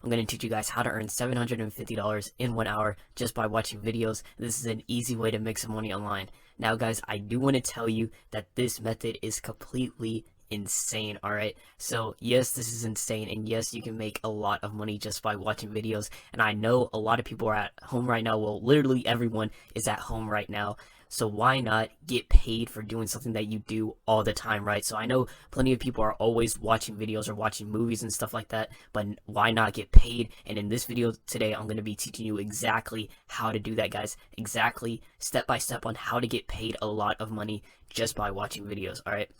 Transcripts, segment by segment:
I'm going to teach you guys how to earn $750 in 1 hour just by watching videos. This is an easy way to make some money online. Now guys, I do want to tell you that this method is completely insane. Alright, so yes, this is insane, and yes, you can make a lot of money just by watching videos. And I know a lot of people are at home right now. Well, literally everyone is at home right now, so why not get paid for doing something that you do all the time, right? So I know plenty of people are always watching videos or watching movies and stuff like that, but why not get paid? And in this video today, I'm going to be teaching you exactly how to do that, guys. Exactly step by step on how to get paid a lot of money just by watching videos. Alright,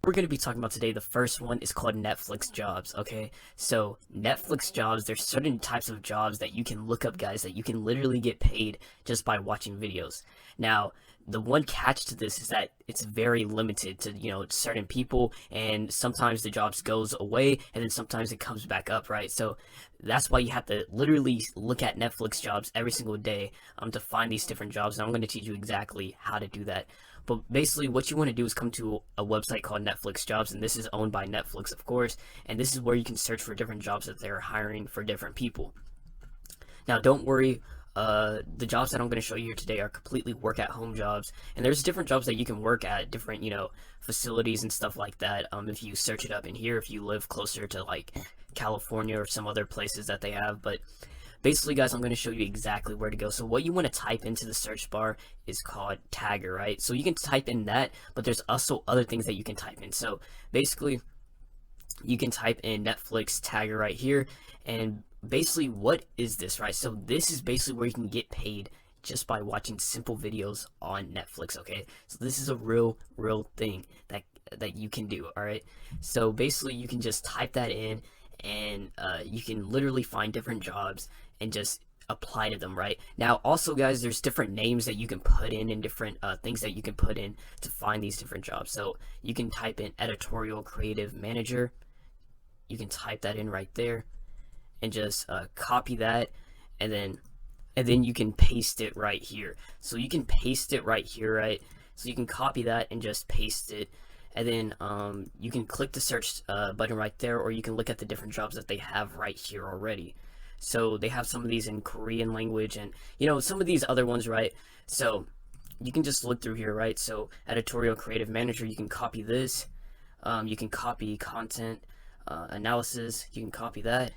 we're going to be talking about today, the first one is called Netflix jobs. Okay, so Netflix jobs, there's certain types of jobs that you can look up, guys, that you can literally get paid just by watching videos. Now the one catch to this is that it's very limited to, certain people, and sometimes the jobs goes away and then sometimes it comes back up, right? So that's why you have to literally look at Netflix jobs every single day to find these different jobs, and I'm going to teach you exactly how to do that. But basically what you want to do is come to a website called Netflix Jobs, and this is owned by Netflix, of course, and this is where you can search for different jobs that they're hiring for different people. Now don't worry, the jobs that I'm going to show you here today are completely work at home jobs, and there's different jobs that you can work at different, facilities and stuff like that. If you search it up in here, if you live closer to like California or some other places that they have. But basically, guys, I'm going to show you exactly where to go. So what you want to type into the search bar is called Tagger, right? So you can type in that, but there's also other things that you can type in. So basically, you can type in Netflix Tagger right here, and basically what is this, right? So this is basically where you can get paid just by watching simple videos on Netflix. Okay, so this is a real thing that you can do. All right, so basically you can just type that in, and you can literally find different jobs and just apply to them. Right now, also guys, there's different names that you can put in and different things that you can put in to find these different jobs. So you can type in editorial creative manager, you can type that in right there and just copy that, and then you can paste it right here. So you can paste it right here, right? So you can copy that and just paste it, and then you can click the search button right there, or you can look at the different jobs that they have right here already. So they have some of these in Korean language, and some of these other ones, right? So you can just look through here, right? So editorial creative manager, you can copy this. You can copy content analysis, you can copy that.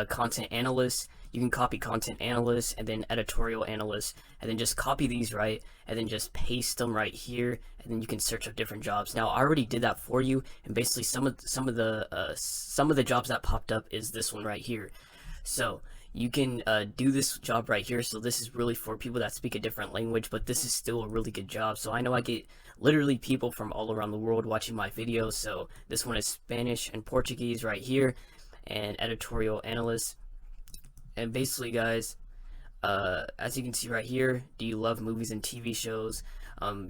Content analyst, you can copy content analyst, and then editorial analyst, and then just copy these, right, and then just paste them right here, and then you can search up different jobs. Now I already did that for you, and basically some of the jobs that popped up is this one right here. So you can do this job right here. So this is really for people that speak a different language, but this is still a really good job. So I know I get literally people from all around the world watching my videos. So this one is Spanish and Portuguese right here, and editorial analyst. And basically, guys, as you can see right here, do you love movies and TV shows?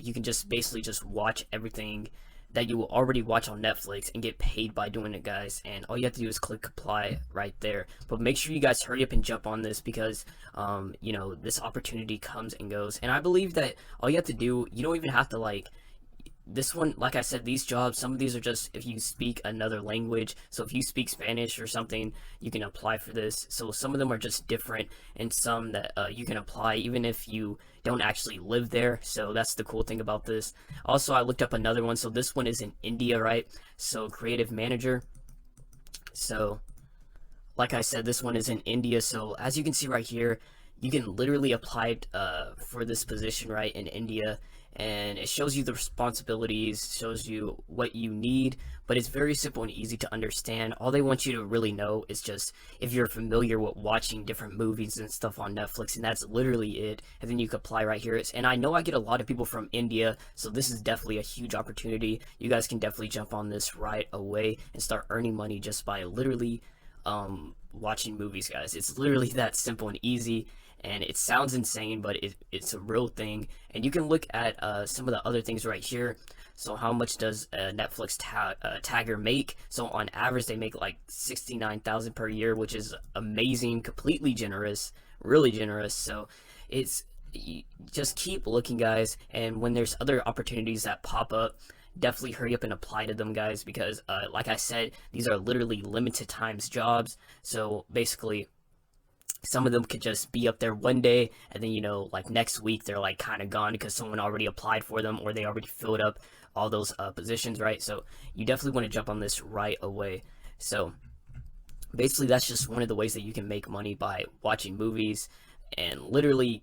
You can just basically just watch everything that you will already watch on Netflix and get paid by doing it, guys. And all you have to do is click apply right there. But make sure you guys hurry up and jump on this, because this opportunity comes and goes. And I believe that all you have to do, you don't even have to this one, like I said, these jobs, some of these are just if you speak another language. So if you speak Spanish or something, you can apply for this. So some of them are just different, and some that you can apply even if you don't actually live there. So that's the cool thing about this. Also, I looked up another one. So this one is in India, right? So creative manager. So like I said, this one is in India. So as you can see right here, you can literally apply for this position right in India, and it shows you the responsibilities, shows you what you need, but it's very simple and easy to understand. All they want you to really know is just if you're familiar with watching different movies and stuff on Netflix, and that's literally it. And then you can apply right here. And I know I get a lot of people from India, so this is definitely a huge opportunity. You guys can definitely jump on this right away and start earning money just by literally watching movies, guys. It's literally that simple and easy, and it sounds insane, but it's a real thing. And you can look at some of the other things right here. So how much does Netflix Tagger make? So on average they make like $69,000 per year, which is amazing, completely generous, really generous. So just keep looking, guys, and when there's other opportunities that pop up, definitely hurry up and apply to them, guys, because like I said, these are literally limited times jobs. So basically, some of them could just be up there one day, and then, you know, like next week they're like kind of gone because someone already applied for them, or they already filled up all those positions, right? So you definitely want to jump on this right away. So basically, that's just one of the ways that you can make money, by watching movies. And literally,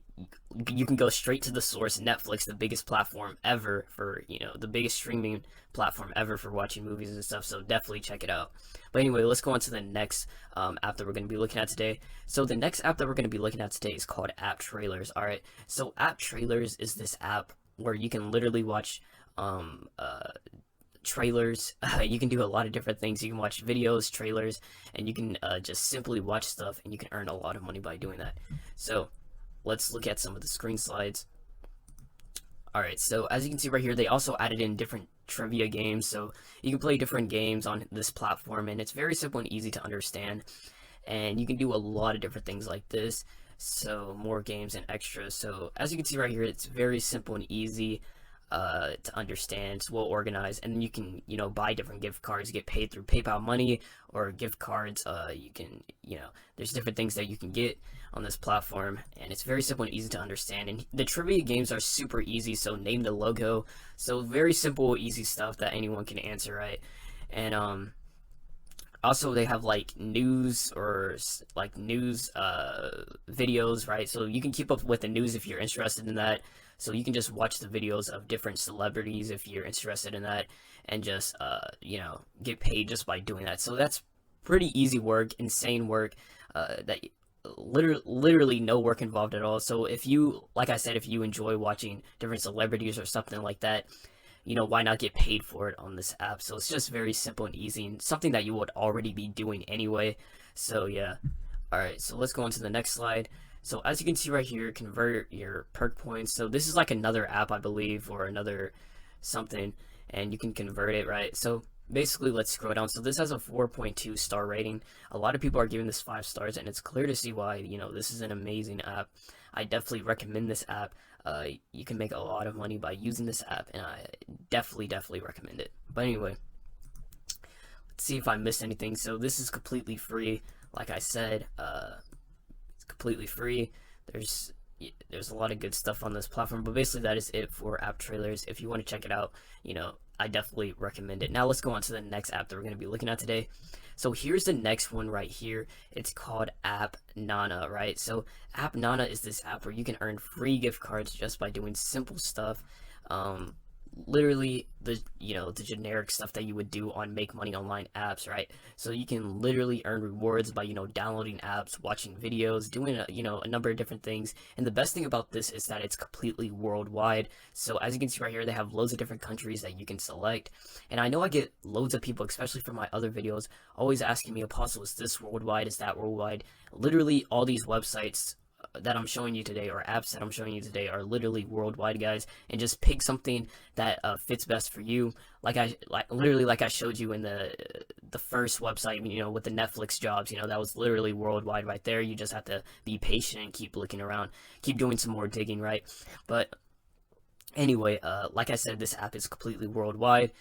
you can go straight to the source. Netflix, the biggest platform ever for, you know, the biggest streaming platform ever for watching movies and stuff, so definitely check it out. But anyway, let's go on to the next app that we're going to be looking at today. So the next app that we're going to be looking at today is called App Trailers. All right, so App Trailers is this app where you can literally watch trailers. You can do a lot of different things. You can watch videos, trailers, and you can just simply watch stuff, and you can earn a lot of money by doing that. So let's look at some of the screen slides. Alright, so as you can see right here, they also added in different trivia games, so you can play different games on this platform, and it's very simple and easy to understand, and you can do a lot of different things like this. So more games and extras. So as you can see right here, it's very simple and easy to understand. It's well organized, and then you can, you know, buy different gift cards, get paid through PayPal money or gift cards. You can, you know, there's different things that you can get on this platform, and it's very simple and easy to understand. And the trivia games are super easy, so name the logo. So very simple, easy stuff that anyone can answer, right? And also they have like news, or like news videos, right? So you can keep up with the news if you're interested in that. So you can just watch the videos of different celebrities if you're interested in that, and just you know, get paid just by doing that. So that's pretty easy work, insane work, that literally no work involved at all. So if you, like I said, if you enjoy watching different celebrities or something like that, you know, why not get paid for it on this app? So it's just very simple and easy, and something that you would already be doing anyway. So yeah. Alright, so let's go on to the next slide. So as you can see right here, convert your perk points. So this is like another app, I believe, or another something, and you can convert it, right? So basically, let's scroll down. So this has a 4.2 star rating. A lot of people are giving this 5 stars, and it's clear to see why. You know, this is an amazing app. I definitely recommend this app. You can make a lot of money by using this app, and I definitely recommend it. But anyway, let's see if I missed anything. So this is completely free. Like I said, it's completely free. There's a lot of good stuff on this platform, but basically that is it for App Trailers. If you want to check it out, you know, I definitely recommend it. Now let's go on to the next app that we're going to be looking at today. So here's the next one right here. It's called App Nana, right? So App Nana is this app where you can earn free gift cards just by doing simple stuff. Literally the generic stuff that you would do on Make Money Online apps, right? So you can literally earn rewards by, you know, downloading apps, watching videos, doing a number of different things. And the best thing about this is that it's completely worldwide. So as you can see right here, they have loads of different countries that you can select. And I know I get loads of people, especially from my other videos, always asking me, Apostle, is this worldwide, is that worldwide? Literally all these websites that I'm showing you today, or apps that I'm showing you today, are literally worldwide, guys. And just pick something that fits best for you. Like I showed you in the first website, you know, with the Netflix jobs, you know, that was literally worldwide right there. You just have to be patient and keep looking around, keep doing some more digging, right? But anyway, like I said, this app is completely worldwide.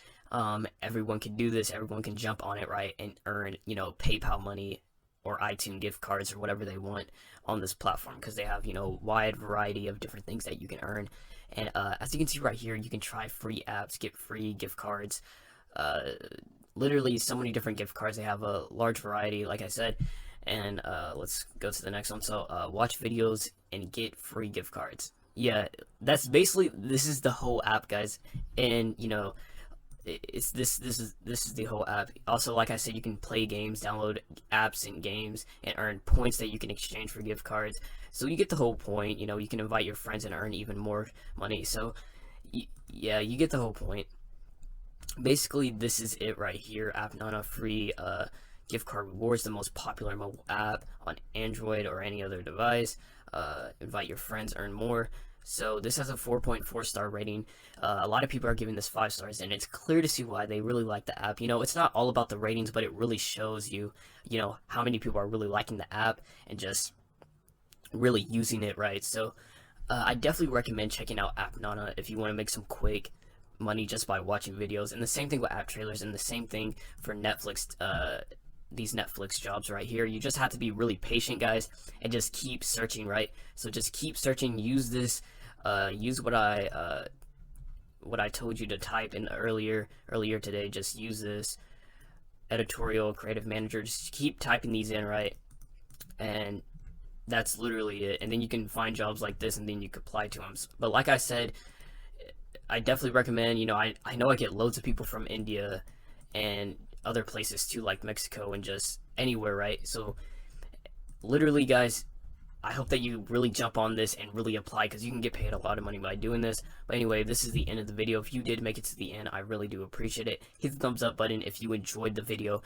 Everyone can do this. Everyone can jump on it, right, and earn, you know, PayPal money or iTunes gift cards or whatever they want on this platform, because they have, you know, wide variety of different things that you can earn. And as you can see right here, you can try free apps, get free gift cards, literally so many different gift cards. They have a large variety, like I said. And let's go to the next one. So watch videos and get free gift cards. Yeah, that's basically, this is the whole app, guys. And you know, this is the whole app. Also, like I said, you can play games, download apps and games, and earn points that you can exchange for gift cards. So you get the whole point. You know, you can invite your friends and earn even more money. So yeah, you get the whole point. Basically, this is it right here. App Nana, free gift card rewards, the most popular mobile app on Android or any other device. Invite your friends, earn more. So this has a 4.4 star rating. A lot of people are giving this 5 stars, and it's clear to see why. They really like the app. You know, it's not all about the ratings, but it really shows you, you know, how many people are really liking the app and just really using it, right? So I definitely recommend checking out App Nana if you want to make some quick money just by watching videos. And the same thing with app trailers, and the same thing for Netflix, these Netflix jobs right here. You just have to be really patient, guys, and just keep searching, right? So just keep searching. Use this, use what I told you to type in earlier today. Just use this editorial creative manager. Just keep typing these in, right? And that's literally it. And then you can find jobs like this, and then you can apply to them. But like I said, I definitely recommend, you know, I know I get loads of people from India and other places too, like Mexico and just anywhere, right? So literally, guys, I hope that you really jump on this and really apply, because you can get paid a lot of money by doing this. But anyway, this is the end of the video. If you did make it to the end, I really do appreciate it. Hit the thumbs up button if you enjoyed the video.